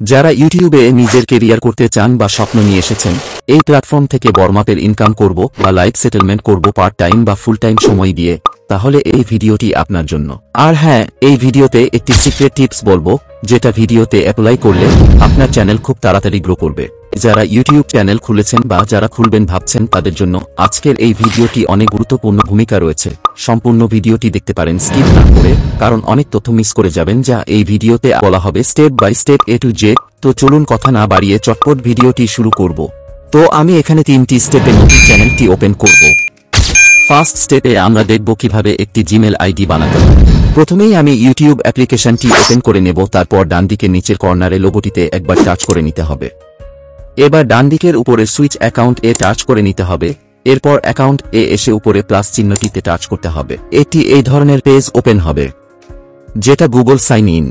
যারা ইউটিউবে নিজের কেরিয়ার করতে চান বা স্বপ্ন নিয়ে এসেছেন, এই প্ল্যাটফর্ম থেকে বড়মাপের ইনকাম করব বা লাইফ সেটেলমেন্ট করব পার্ট টাইম বা ফুল টাইম সময় দিয়ে, তাহলে এই ভিডিওটি আপনার জন্য। আর হ্যাঁ, এই ভিডিওতে একটি সিক্রেট টিপস বলবো, যেটা ভিডিওতে অ্যাপ্লাই করলে আপনার চ্যানেল খুব তাড়াতাড়ি গ্রো করবে। যারা ইউটিউব চ্যানেল খুলেছেন বা যারা খুলবেন ভাবছেন, তাদের জন্য আজকের এই ভিডিওটি অনেক গুরুত্বপূর্ণ ভূমিকা রয়েছে। সম্পূর্ণ ভিডিওটি দেখতে পারেন স্কিপ না করে, কারণ অনেক তথ্য মিস করে যাবেন যা এই ভিডিওতে বলা হবে step by step A to Z। তো চলুন কথা না বাড়িয়ে চটপট ভিডিওটি শুরু করব। তো আমি এখানে 3টি স্টেপে নতুন চ্যানেলটি ওপেন করব। ফার্স্ট স্টেপে আমরা দেখব কিভাবে একটি জিমেল আইডি বানাতে হয়। প্রথমেই আমি ইউটিউব অ্যাপ্লিকেশনটি ওপেন করে নেব, তারপর ডানদিকে নিচের কর্নারে লোগোটিতে একবার টাচ করে নিতে হবে। এবার ডানদিকের উপরে সুইচ অ্যাকাউন্ট এ টাচ করে নিতে হবে। এরপর অ্যাকাউন্ট এ এসে উপরে প্লাস চিহ্নটিতে টাচ করতে হবে। এটি এই ধরনের পেজ ওপেন হবে, যেটা গুগল সাইন ইন।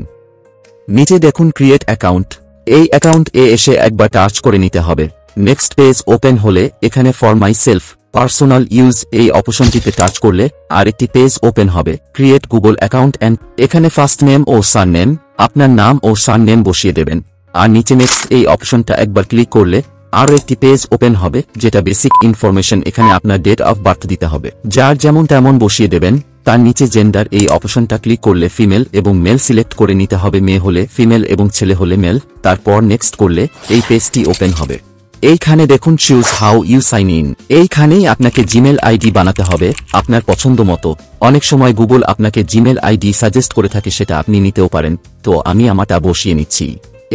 নিচে দেখুন ক্রিয়েট অ্যাকাউন্ট, এই অ্যাকাউন্ট এ এসে একবার টাচ করে নিতে হবে। নেক্সট পেজ ওপেন হলে এখানে for my self personal use এই অপশনটিতে টাচ করলে আরেকটি পেজ ওপেন হবে, ক্রিয়েট গুগল অ্যাকাউন্ট অ্যান্ড। এখানে ফার্স্ট নেম ও সারনেম, আপনার নাম ও সারনেম বসিয়ে দেবেন। আর নিচে নেক্সট এই অপশনটা একবার ক্লিক করলে আরও একটি পেজ ওপেন হবে, যেটা বেসিক ইনফরমেশন। এখানে আপনার ডেট অফ বার্থ দিতে হবে, যার যেমন তেমন বসিয়ে দেবেন। তার নিচে জেন্ডার এই অপশনটা ক্লিক করলে ফিমেল এবং মেল সিলেক্ট করে নিতে হবে, মেয়ে হলে ফিমেল এবং ছেলে হলে মেল। তারপর নেক্সট করলে এই পেজটি ওপেন হবে। এইখানে দেখুন choose how you sign in, এইখানেই আপনাকে জিমেল আইডি বানাতে হবে আপনার পছন্দ মতো। অনেক সময় গুগল আপনাকে জিমেল আইডি সাজেস্ট করে থাকে, সেটা আপনি নিতেও পারেন। তো আমি আমারটা বসিয়ে নিচ্ছি।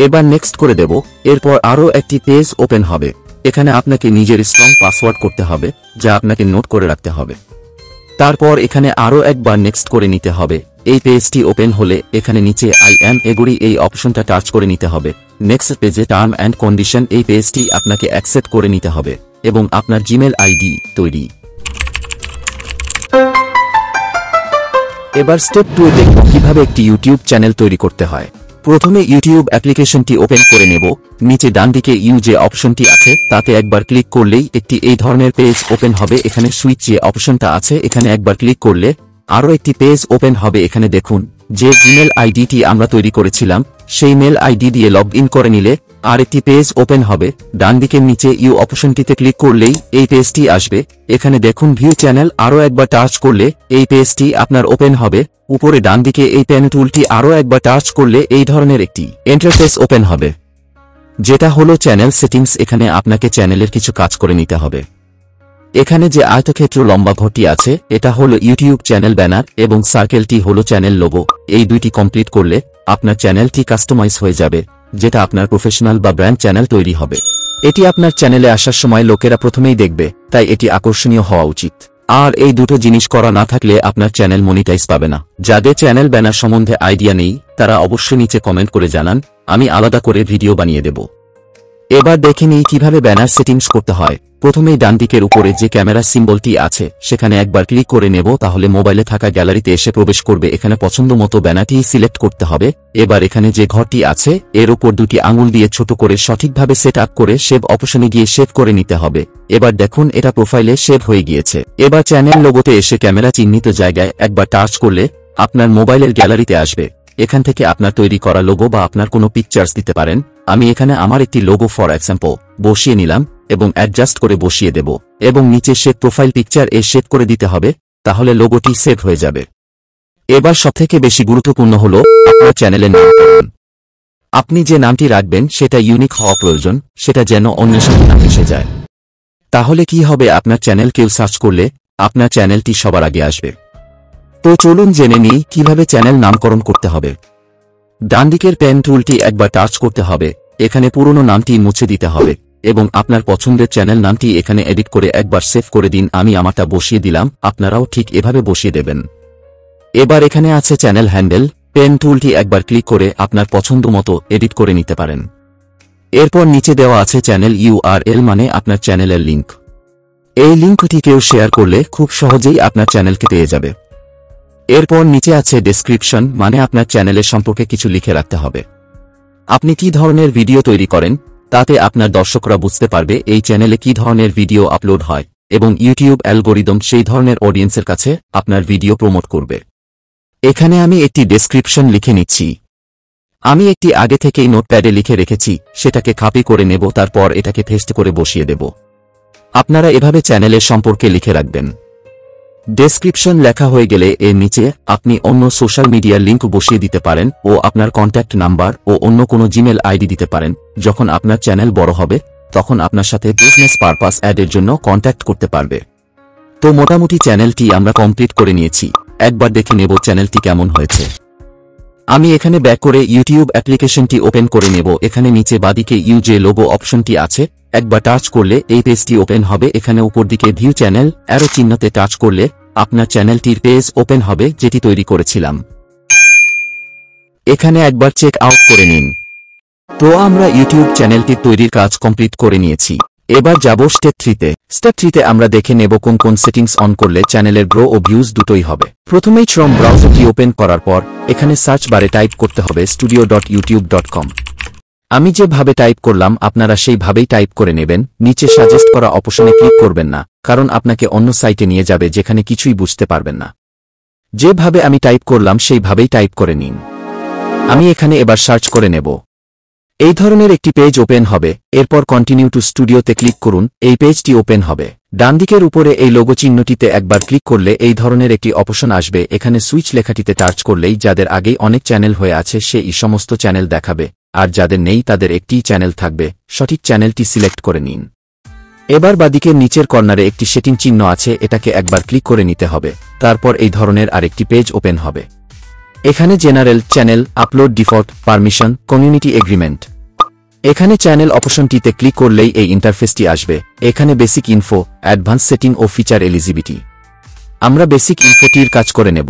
এবার নেক্সট করে দেব। এরপর আরও একটি পেজ ওপেন হবে। এখানে আপনাকে নিজের স্ট্রং পাসওয়ার্ড করতে হবে, যা আপনাকে নোট করে রাখতে হবে। তারপর এখানে আরও একবার নেক্সট করে নিতে হবে। এই পেজটি ওপেন হলে এখানে নিচে আই অ্যাম এগ্রি এই অপশনটা টাচ করে নিতে হবে। নেক্সট পেজে টার্ম অ্যান্ড কন্ডিশন, এই পেজটি আপনাকে অ্যাকসেপ্ট করে নিতে হবে এবং আপনার জিমেল আইডি তৈরি। এবার স্টেপ 2 এ দেখব কিভাবে একটি ইউটিউব চ্যানেল তৈরি করতে হয়। প্রথমে ইউটিউব অ্যাপ্লিকেশনটি ওপেন করে নেব। নিচে ডানদিকে ইউ যে অপশনটি আছে তাতে একবার ক্লিক করলেই একটি এই ধরনের পেজ ওপেন হবে। এখানে সুইচ যে অপশনটা আছে এখানে একবার ক্লিক করলে আরও একটি পেজ ওপেন হবে। এখানে দেখুন যে জিমেল আইডিটি আমরা তৈরি করেছিলাম সেই মেল আইডি দিয়ে লগ ইন করে নিলে আরেকটি পেজ ওপেন হবে। ডানদিকের নিচে ইউ অপশনটিতে ক্লিক করলেই এই পেজটি আসবে। এখানে দেখুন ভিউ চ্যানেল, আরও একবার টাচ করলে এই পেজটি আপনার ওপেন হবে। উপরে ডানদিকে এই পেন টুলটি আরও একবার টাচ করলে এই ধরনের একটি ইন্টারফেস ওপেন হবে, যেটা হলো চ্যানেল সেটিংস। এখানে আপনাকে চ্যানেলের কিছু কাজ করে নিতে হবে। এখানে যে আয়তক্ষেত্র লম্বা ঘরটি আছে এটা হলো ইউটিউব চ্যানেল ব্যানার এবং সার্কেলটি হলো চ্যানেল লোগো। এই দুইটি কমপ্লিট করলে আপনার চ্যানেলটি কাস্টমাইজ হয়ে যাবে, যেটা আপনার প্রফেশনাল বা ব্র্যান্ড চ্যানেল তৈরি হবে। এটি আপনার চ্যানেলে আসার সময় লোকেরা প্রথমেই দেখবে, তাই এটি আকর্ষণীয় হওয়া উচিত। আর এই দুটো জিনিস করা না থাকলে আপনার চ্যানেল মনিটাইজ পাবে না। যাদের চ্যানেল ব্যানার সম্বন্ধে আইডিয়া নেই তারা অবশ্যই নিচে কমেন্ট করে জানান, আমি আলাদা করে ভিডিও বানিয়ে দেব। এবার দেখে নিই কিভাবে ব্যানার সেটিংস করতে হয়। প্রথমেই ডানদিকের উপরে যে ক্যামেরা সিম্বলটি আছে সেখানে একবার ক্লিক করে নেব, তাহলে মোবাইলে থাকা গ্যালারিতে এসে প্রবেশ করবে। এখানে পছন্দ মতো ব্যানারটি সিলেক্ট করতে হবে। এবার এখানে যে ঘরটি আছে এর উপর দুটি আঙুল দিয়ে ছোট করে সঠিকভাবে সেট আপ করে সেভ অপশনে গিয়ে সেভ করে নিতে হবে। এবার দেখুন এটা প্রোফাইলে সেভ হয়ে গিয়েছে। এবার চ্যানেল লোগোতে এসে ক্যামেরা চিহ্নিত জায়গায় একবার টাচ করলে আপনার মোবাইলের গ্যালারিতে আসবে। এখান থেকে আপনার তৈরি করা লোগো বা আপনার কোনো পিকচার্স দিতে পারেন। আমি এখানে আমার একটি লোগো ফর এক্সাম্পল বসিয়ে নিলাম এবং অ্যাডজাস্ট করে বসিয়ে দেব এবং নিচে সেভ প্রোফাইল পিকচার এ সেভ করে দিতে হবে, তাহলে লোগোটি সেভ হয়ে যাবে। এবার সবথেকে বেশি গুরুত্বপূর্ণ হলো আপনার চ্যানেলের নামকরণ। আপনি যে নামটি রাখবেন সেটা ইউনিক হওয়া প্রয়োজন, সেটা যেন অন্যের সাথে না মিশে যায়। তাহলে কি হবে, আপনার চ্যানেল কেউ সার্চ করলে আপনার চ্যানেলটি সবার আগে আসবে। তো চলুন জেনে নিই কিভাবে চ্যানেল নামকরণ করতে হবে। ডানদিকের পেন টুলটি একবার টাচ করতে হবে। এখানে পুরনো নামটি মুছে দিতে হবে এবং আপনার পছন্দের চ্যানেল নামটি এখানে এডিট করে একবার সেভ করে দিন। আমি আমারটা বসিয়ে দিলাম, আপনারাও ঠিক এভাবে বসিয়ে দেবেন। এবার এখানে আছে চ্যানেল হ্যান্ডেল, পেন টুলটি একবার ক্লিক করে আপনার পছন্দ মতো এডিট করে নিতে পারেন। এরপর নিচে দেওয়া আছে চ্যানেল URL, মানে আপনার চ্যানেলের লিঙ্ক। এই লিঙ্কটি কেউ শেয়ার করলে খুব সহজেই আপনার চ্যানেলকে পেয়ে যাবে। এরপর নিচে আছে ডেসক্রিপশন, মানে আপনার চ্যানেলের সম্পর্কে কিছু লিখে রাখতে হবে। আপনি কি ধরনের ভিডিও তৈরি করেন তাতে আপনার দর্শকরা বুঝতে পারবে এই চ্যানেলে কি ধরনের ভিডিও আপলোড হয় এবং ইউটিউব অ্যালগোরিদম সেই ধরনের অডিয়েন্সের কাছে আপনার ভিডিও প্রমোট করবে। এখানে আমি একটি ডেসক্রিপশন লিখে নিচ্ছি। আমি একটি আগে থেকেই নোটপ্যাডে লিখে রেখেছি, সেটাকে কপি করে নেব, তারপর এটাকে পেস্ট করে বসিয়ে দেব। আপনারা এভাবে চ্যানেলের সম্পর্কে লিখে রাখবেন। ডেসক্রিপশন লেখা হয়ে গেলে এর নিচে আপনি অন্য সোশ্যাল মিডিয়ার লিঙ্ক বসিয়ে দিতে পারেন ও আপনার কন্ট্যাক্ট নাম্বার ও অন্য কোনো জিমেল আইডি দিতে পারেন। যখন আপনার চ্যানেল বড় হবে তখন আপনার সাথে বিজনেস পারপাস অ্যাডের জন্য কন্ট্যাক্ট করতে পারবে। তো মোটামুটি চ্যানেলটি আমরা কমপ্লিট করে নিয়েছি। একবার দেখে নেব চ্যানেলটি কেমন হয়েছে। আমি এখানে ব্যাক করে ইউটিউব অ্যাপ্লিকেশনটি ওপেন করে নেব। এখানে নিচে বাদিকে ইউজে লোগো অপশনটি আছে, একবার টাচ করলে এই পেজটি ওপেন হবে। এখানে উপর দিকে ভিউ চ্যানেল অ্যারো চিহ্নতে টাচ করলে আপনার চ্যানেলটির পেজ ওপেন হবে যেটি তৈরি করেছিলাম। এখানে একবার চেক আউট করে নিন। তো আমরা ইউটিউব চ্যানেলটি তৈরির কাজ কমপ্লিট করে নিয়েছি। এবার যাব স্টেপ 3-তে। স্টেপ 3-তে আমরা দেখে নেব কোন কোন সেটিংস অন করলে চ্যানেলের গ্রো ও ভিউজ দুটোই হবে। প্রথমেই ক্রোম ব্রাউজারটি ওপেন করার পর এখানে সার্চ বারে টাইপ করতে হবে studio.youtube.com। আমি যেভাবে টাইপ করলাম আপনারা সেইভাবেই টাইপ করে নেবেন। নিচে সাজেস্ট করা অপশনে ক্লিক করবেন না, কারণ আপনাকে অন্য সাইটে নিয়ে যাবে যেখানে কিছুই বুঝতে পারবেন না। যেভাবে আমি টাইপ করলাম সেইভাবেই টাইপ করে নিন। আমি এখানে এবার সার্চ করে নেব। এই ধরনের একটি পেজ ওপেন হবে। এরপর কন্টিনিউ টু স্টুডিওতে ক্লিক করুন। এই পেজটি ওপেন হবে। ডান দিকের উপরে এই লোগো চিহ্নটিতে একবার ক্লিক করলে এই ধরনের একটি অপশন আসবে। এখানে সুইচ লেখাটিতে টাচ করলেই যাদের আগেই অনেক চ্যানেল হয়ে আছে সেই সমস্ত চ্যানেল দেখাবে, আর যাদের নেই তাদের একটিই চ্যানেল থাকবে। সঠিক চ্যানেলটি সিলেক্ট করে নিন। এবার বাদিকের নিচের কর্নারে একটি সেটিং চিহ্ন আছে, এটাকে একবার ক্লিক করে নিতে হবে। তারপর এই ধরনের আরেকটি পেজ ওপেন হবে। এখানে general, channel, upload default, permission, community agreement. এখানে চ্যানেল অপশনটিতে ক্লিক করলেই এই ইন্টারফেসটি আসবে। এখানে বেসিক ইনফো, অ্যাডভান্স সেটিং ও ফিচার এলিজিবিলিটি। আমরা বেসিক ইনফোটির কাজ করে নেব।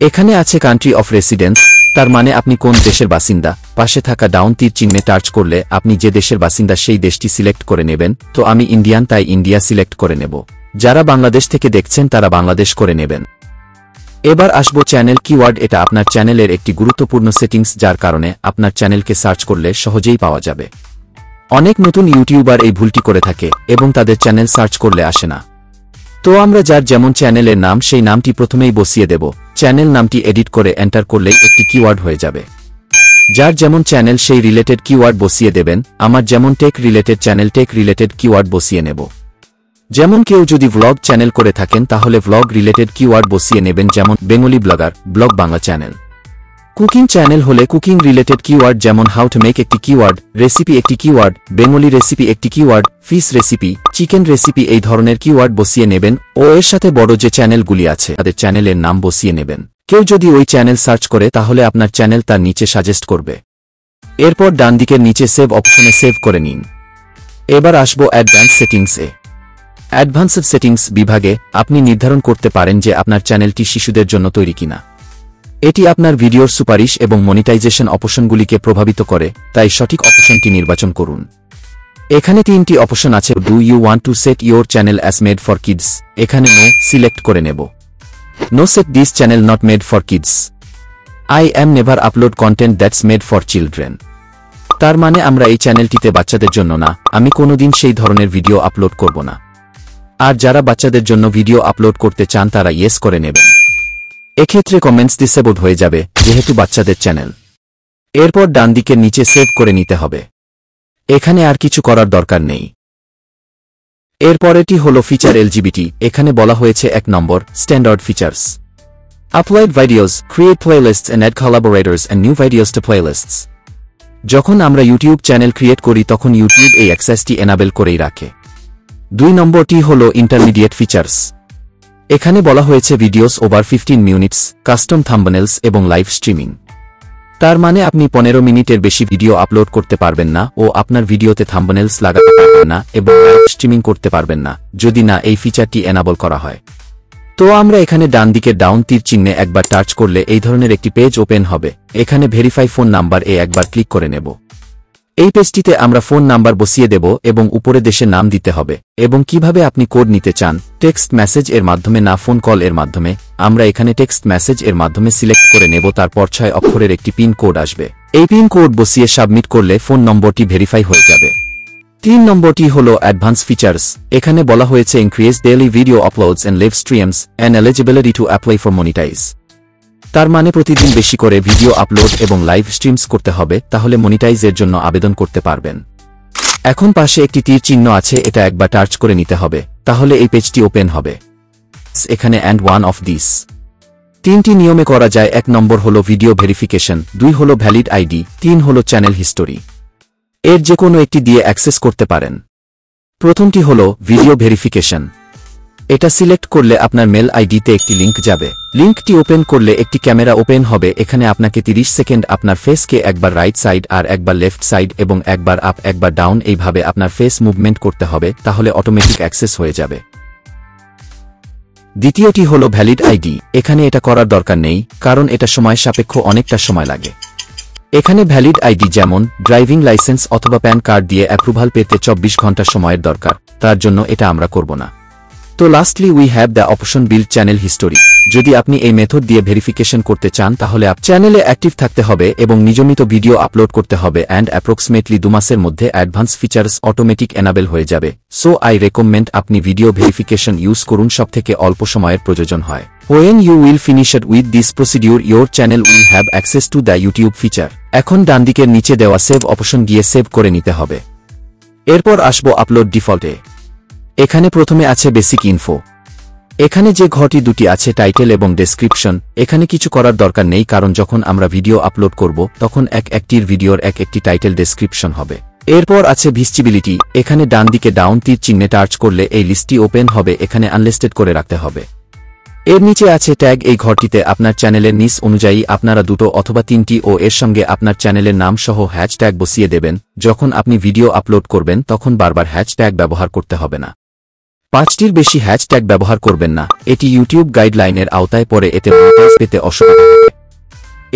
এখানে আছে কান্ট্রি অফ রেসিডেন্স, তার মানে আপনি কোন দেশের বাসিন্দা। পাশে থাকা ডাউন তীর চিহ্নে টাচ করলে আপনি যে দেশের বাসিন্দা সেই দেশটি সিলেক্ট করে নেবেন। তো আমি ইন্ডিয়ান, তাই ইন্ডিয়া সিলেক্ট করে নেব। যারা বাংলাদেশ থেকে দেখছেন তারা বাংলাদেশ করে নেবেন। এবার আসবো চ্যানেল কিওয়ার্ড। এটা আপনার চ্যানেলের একটি গুরুত্বপূর্ণ সেটিংস, যার কারণে আপনার চ্যানেলকে সার্চ করলে সহজেই পাওয়া যাবে। অনেক নতুন ইউটিউবার এই ভুলটি করে থাকে এবং তাদের চ্যানেল সার্চ করলে আসে না। তো আমরা যার যেমন চ্যানেলের নাম সেই নামটি প্রথমেই বসিয়ে দেব। চ্যানেল নামটি এডিট করে এন্টার করলেই একটি কিওয়ার্ড হয়ে যাবে। যার যেমন চ্যানেল সেই রিলেটেড কিওয়ার্ড বসিয়ে দেবেন। আমার যেমন tech related channel, tech related keyword বসিয়ে নেব। যেমন কেউ যদি ভ্লগ চ্যানেল করে থাকেন তাহলে ভ্লগ রিলেটেড কিওয়ার্ড বসিয়ে নেবেন, যেমন Bengali blogger, blog Bangla channel. Cooking channel হলে কুকিং রিলেটেড কিওয়ার্ড, যেমন হাউ টু মেক একটি কিওয়ার্ড, রেসিপি একটি কিওয়ার্ড, বেঙ্গলি রেসিপি একটি keyword, fish recipe, chicken recipe, এই ধরনের কিওয়ার্ড বসিয়ে নেবেন ও এর সাথে বড় যে চ্যানেলগুলি আছে তাদের চ্যানেলের নাম বসিয়ে নেবেন। কেউ যদি ওই চ্যানেল সার্চ করে তাহলে আপনার চ্যানেল তার নিচে সাজেস্ট করবে। এরপর ডান দিকের নিচে সেভ অপশনে সেভ করে নিন। এবার আসবো অ্যাডভান্স সেটিংসে। অ্যাডভান্সড সেটিংস বিভাগে আপনি নির্ধারণ করতে পারেন যে আপনার চ্যানেলটি শিশুদের জন্য তৈরি কিনা। এটি আপনার ভিডিওর সুপারিশ এবং মনিটাইজেশন অপশনগুলিকে প্রভাবিত করে, তাই সঠিক অপশনটি নির্বাচন করুন। এখানে 3টি অপশন আছে। Do you want to set your channel as made for kids? এখানে নো সিলেক্ট করে নেব। No set this channel not made for kids. I am never upload content that's made for children. তার মানে আমরা এই চ্যানেলটিতে বাচ্চাদের জন্য না, আমি কোনোদিন সেই ধরনের ভিডিও আপলোড করব না। আর যারা বাচ্চাদের জন্য ভিডিও আপলোড করতে চান তারা ইয়েস করে নেবেন। এক্ষেত্রে কমেন্টস ডিসেবল হয়ে যাবে যেহেতু বাচ্চাদের চ্যানেল। এরপর ডান দিকের নিচে সেভ করে নিতে হবে। এখানে আর কিছু করার দরকার নেই। এরপরেটি হলো ফিচার এলজিবিটি। এখানে বলা হয়েছে 1 নম্বর standard features. Upload videos, create playlists and add collaborators and new videos to playlists. যখন আমরা ইউটিউব চ্যানেল ক্রিয়েট করি তখন ইউটিউব এই অ্যাক্সেসটি এনাবেল করেই রাখে। 2 নম্বরটি হলো ইন্টারমিডিয়েট ফিচার্স। এখানে বলা হয়েছে ভিডিওস ওভার 15 মিনিটস, কাস্টম থাম্বনেলস এবং লাইভ স্ট্রিমিং। তার মানে আপনি 15 মিনিটের বেশি ভিডিও আপলোড করতে পারবেন না ও আপনার ভিডিওতে থাম্বনেলস লাগাতে পারবেন না এবং লাইভ স্ট্রিমিং করতে পারবেন না যদি না এই ফিচারটি এনাবল করা হয়। তো আমরা এখানে ডান দিকে ডাউন তীর চিহ্নে একবার টাচ করলে এই ধরনের একটি পেজ ওপেন হবে। এখানে ভেরিফাই ফোন নাম্বার একবার ক্লিক করে নেব। এই পেজটিতে আমরা ফোন নাম্বার বসিয়ে দেব এবং উপরে দেশের নাম দিতে হবে এবং কিভাবে আপনি কোড নিতে চান, টেক্সট মেসেজ এর মাধ্যমে না ফোন কল এর মাধ্যমে। আমরা এখানে টেক্সট মেসেজ এর মাধ্যমে সিলেক্ট করে নেব। তারপর 6 অক্ষরের একটি পিন কোড আসবে। এই পিন কোড বসিয়ে সাবমিট করলে ফোন নম্বরটি ভেরিফাই হয়ে যাবে। 3 নম্বরটি হলো অ্যাডভান্স ফিচার্স। এখানে বলা হয়েছে increase daily video uploads and live streams and eligibility to apply for monetize. তার মানে প্রতিদিন বেশি করে ভিডিও আপলোড এবং লাইভ স্ট্রিমস করতে হবে, তাহলে মনিটাইজের জন্য আবেদন করতে পারবেন। এখন পাশে একটি তীর চিহ্ন আছে, এটা একবার টাচ করে নিতে হবে, তাহলে এই পেজটি ওপেন হবে। এখানে অ্যান্ড ওয়ান অফ দিস 3টি নিয়মে করা যায়। 1 নম্বর হলো ভিডিও ভেরিফিকেশন, 2 হলো ভ্যালিড আইডি, 3 হলো চ্যানেল হিস্টোরি। এর যে কোনো একটি দিয়ে অ্যাক্সেস করতে পারেন। প্রথমটি হলো ভিডিও ভেরিফিকেশন। এটা সিলেক্ট করলে আপনার মেল আইডিতে একটি লিংক যাবে। লিংকটি ওপেন করলে একটি ক্যামেরা ওপেন হবে। এখানে আপনাকে 30 সেকেন্ড আপনার ফেসকে একবার রাইট সাইড আর একবার লেফট সাইড এবং একবার আপ একবার ডাউন এইভাবে আপনার ফেস মুভমেন্ট করতে হবে, তাহলে অটোমেটিক অ্যাক্সেস হয়ে যাবে। দ্বিতীয়টি হলো ভ্যালিড আইডি। এখানে এটা করার দরকার নেই, কারণ এটা সময় সাপেক্ষ, অনেকটা সময় লাগে। এখানে ভ্যালিড আইডি যেমন ড্রাইভিং লাইসেন্স অথবা প্যান কার্ড দিয়ে অ্যাপ্রুভাল পেতে 24 ঘন্টা সময়ের দরকার, তার জন্য এটা আমরা করব না। তো lastly we have the option build channel history. যদি আপনি এই মেথড দিয়ে ভেরিফিকেশন করতে চান, তাহলে চ্যানেলে অ্যাক্টিভ থাকতে হবে এবং নিয়মিত ভিডিও আপলোড করতে হবে, অ্যান্ড অ্যাপ্রক্সিমেটলি 2 মাসের মধ্যে অ্যাডভান্স ফিচার্স অটোমেটিক এনাবেল হয়ে যাবে। সো আই রেকমেন্ড আপনি ভিডিও ভেরিফিকেশন ইউজ করুন, সবথেকে অল্প সময়ের প্রয়োজন হয়। When you will finish it with this procedure, your channel will have access to the YouTube feature. এখন ডানদিকের নিচে দেওয়া সেভ অপশন গিয়ে সেভ করে নিতে হবে। এরপর আসবো আপলোড ডিফল্টে। এখানে প্রথমে আছে বেসিক ইনফো। এখানে যে ঘরটি দুটি আছে, টাইটেল এবং ডেসক্রিপশন, এখানে কিছু করার দরকার নেই, কারণ যখন আমরা ভিডিও আপলোড করব তখন একটির ভিডিওর একটি টাইটেল ডেসক্রিপশন হবে। এরপর আছে ভিজিবিলিটি। এখানে ডান দিকে ডাউন তীর চিহ্নে টাচ করলে এই লিস্টটি ওপেন হবে, এখানে আনলিস্টেড করে রাখতে হবে। এর নিচে আছে ট্যাগ। এই ঘরটিতে আপনার চ্যানেলের নিচ অনুযায়ী আপনারা 2 অথবা 3টি ও এর সঙ্গে আপনার চ্যানেলের নাম সহ হ্যাশট্যাগ বসিয়ে দেবেন। যখন আপনি ভিডিও আপলোড করবেন তখন বারবার হ্যাশট্যাগ ব্যবহার করতে হবে না। 5টির বেশি হ্যাশট্যাগ ব্যবহার করবেন না, এটি ইউটিউব গাইডলাইনের আওতায় পড়ে, এতে মনিটাইজ পেতে অসুবিধা হবে।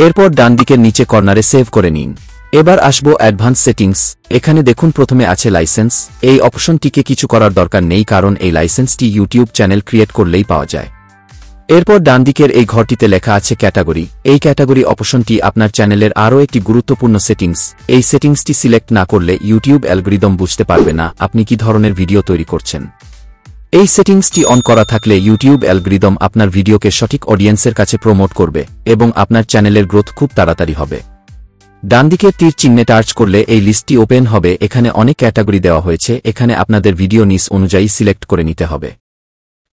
এরপর ডান দিকের নিচে কর্নারে সেভ করে নিন। এবার আসবো অ্যাডভান্স সেটিংস। এখানে দেখুন প্রথমে আছে লাইসেন্স। এই অপশনটিকে কিছু করার দরকার নেই, কারণ এই লাইসেন্সটি ইউটিউব চ্যানেল ক্রিয়েট করলেই পাওয়া যায়। এরপর ডান দিকের এই ঘরটিতে লেখা আছে ক্যাটাগরি। এই ক্যাটাগরি অপশনটি আপনার চ্যানেলের আরও একটি গুরুত্বপূর্ণ সেটিংস। এই সেটিংসটি সিলেক্ট না করলে ইউটিউব অ্যালগরিদম বুঝতে পারবে না আপনি কি ধরনের ভিডিও তৈরি করছেন। এই সেটিংসটি অন করা থাকলে ইউটিউব অ্যালগরিদম আপনার ভিডিওকে সঠিক অডিয়েন্সের কাছে প্রমোট করবে এবং আপনার চ্যানেলের গ্রোথ খুব তাড়াতাড়ি হবে। ডানদিকের তীর চিহ্নে টাচ করলে এই লিস্টটি ওপেন হবে। এখানে অনেক ক্যাটাগরি দেওয়া হয়েছে, এখানে আপনাদের ভিডিও নিস অনুযায়ী সিলেক্ট করে নিতে হবে।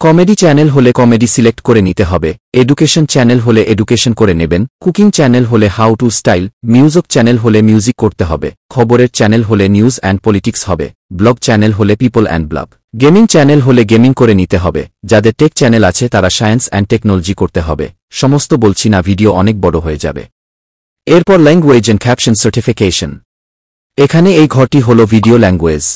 কমেডি চ্যানেল হলে কমেডি সিলেক্ট করে নিতে হবে, এডুকেশন চ্যানেল হলে এডুকেশন করে নেবেন, কুকিং চ্যানেল হলে how to style, music channel হলে মিউজিক করতে হবে, খবরের চ্যানেল হলে নিউজ অ্যান্ড পলিটিক্স হবে, ব্লগ চ্যানেল হলে people and blog, gaming channel হলে গেমিং করে নিতে হবে। যাদের টেক চ্যানেল আছে তারা সায়েন্স অ্যান্ড টেকনোলজি করতে হবে। সমস্ত বলছি না, ভিডিও অনেক বড় হয়ে যাবে। এরপর ল্যাঙ্গুয়েজ অ্যান্ড ক্যাপশন সার্টিফিকেশন। এখানে এই ঘরটি হলো ভিডিও ল্যাঙ্গুয়েজ।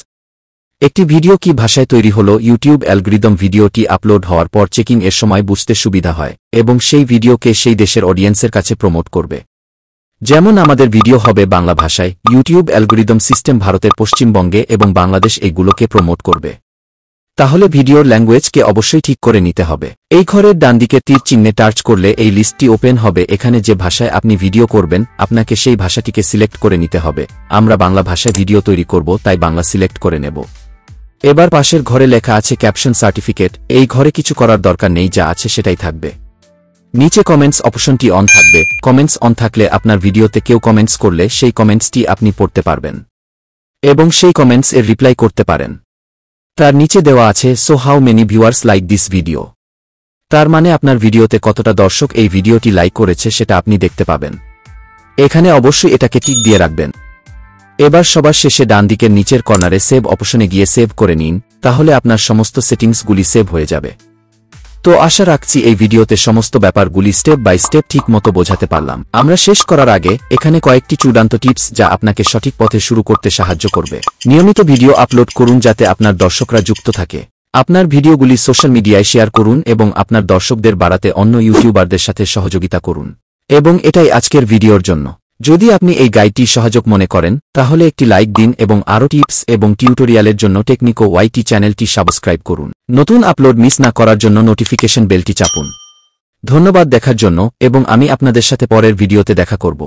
একটি ভিডিও কি ভাষায় তৈরি হলো, ইউটিউব অ্যালগরিদম ভিডিওটি আপলোড হওয়ার পর চেকিং এর সময় বুঝতে সুবিধা হয় এবং সেই ভিডিওকে সেই দেশের অডিয়েন্সের কাছে প্রমোট করবে। যেমন আমাদের ভিডিও হবে বাংলা ভাষায়, ইউটিউব অ্যালগরিদম সিস্টেম ভারতের পশ্চিমবঙ্গে এবং বাংলাদেশ এইগুলোকে প্রমোট করবে। তাহলে ভিডিওর ল্যাঙ্গুয়েজকে অবশ্যই ঠিক করে নিতে হবে। এই ঘরের ডানদিকে তীর চিহ্নে টাচ করলে এই লিস্টটি ওপেন হবে। এখানে যে ভাষায় আপনি ভিডিও করবেন আপনাকে সেই ভাষাটিকে সিলেক্ট করে নিতে হবে। আমরা বাংলা ভাষায় ভিডিও তৈরি করব, তাই বাংলা সিলেক্ট করে নেব। এবার পাশের ঘরে লেখা আছে ক্যাপশন সার্টিফিকেট। এই ঘরে কিছু করার দরকার নেই, যা আছে সেটাই থাকবে। নিচে কমেন্টস অপশনটি অন থাকবে। কমেন্টস অন থাকলে আপনার ভিডিওতে কেউ কমেন্টস করলে সেই কমেন্টসটি আপনি পড়তে পারবেন এবং সেই কমেন্টস এর রিপ্লাই করতে পারেন। তার নিচে দেওয়া আছে so how many viewers like this video. তার মানে আপনার ভিডিওতে কতটা দর্শক এই ভিডিওটি লাইক করেছে সেটা আপনি দেখতে পাবেন। এখানে অবশ্যই এটাকে টিক দিয়ে রাখবেন। এবার সবার শেষে ডান দিকের নিচের কর্নারে সেভ অপশনে গিয়ে সেভ করে নিন, তাহলে আপনার সমস্ত সেটিংসগুলি সেভ হয়ে যাবে। তো আশা রাখছি এই ভিডিওতে সমস্ত ব্যাপারগুলি স্টেপ বাই স্টেপ ঠিক মতো বোঝাতে পারলাম। আমরা শেষ করার আগে এখানে কয়েকটি চূড়ান্ত টিপস যা আপনাকে সঠিক পথে শুরু করতে সাহায্য করবে। নিয়মিত ভিডিও আপলোড করুন যাতে আপনার দর্শকরা যুক্ত থাকে। আপনার ভিডিওগুলি সোশ্যাল মিডিয়ায় শেয়ার করুন এবং আপনার দর্শকদের বাড়াতে অন্য ইউটিউবারদের সাথে সহযোগিতা করুন। এবং এটাই আজকের ভিডিওর জন্য। যদি আপনি এই গাইডটি সহায়ক মনে করেন তাহলে একটি লাইক দিন এবং আরও টিপস এবং টিউটোরিয়ালের জন্য টেকনিকো ওয়াইটি চ্যানেলটি সাবস্ক্রাইব করুন। নতুন আপলোড মিস না করার জন্য নোটিফিকেশন বেলটি চাপুন। ধন্যবাদ দেখার জন্য এবং আমি আপনাদের সাথে পরের ভিডিওতে দেখা করব।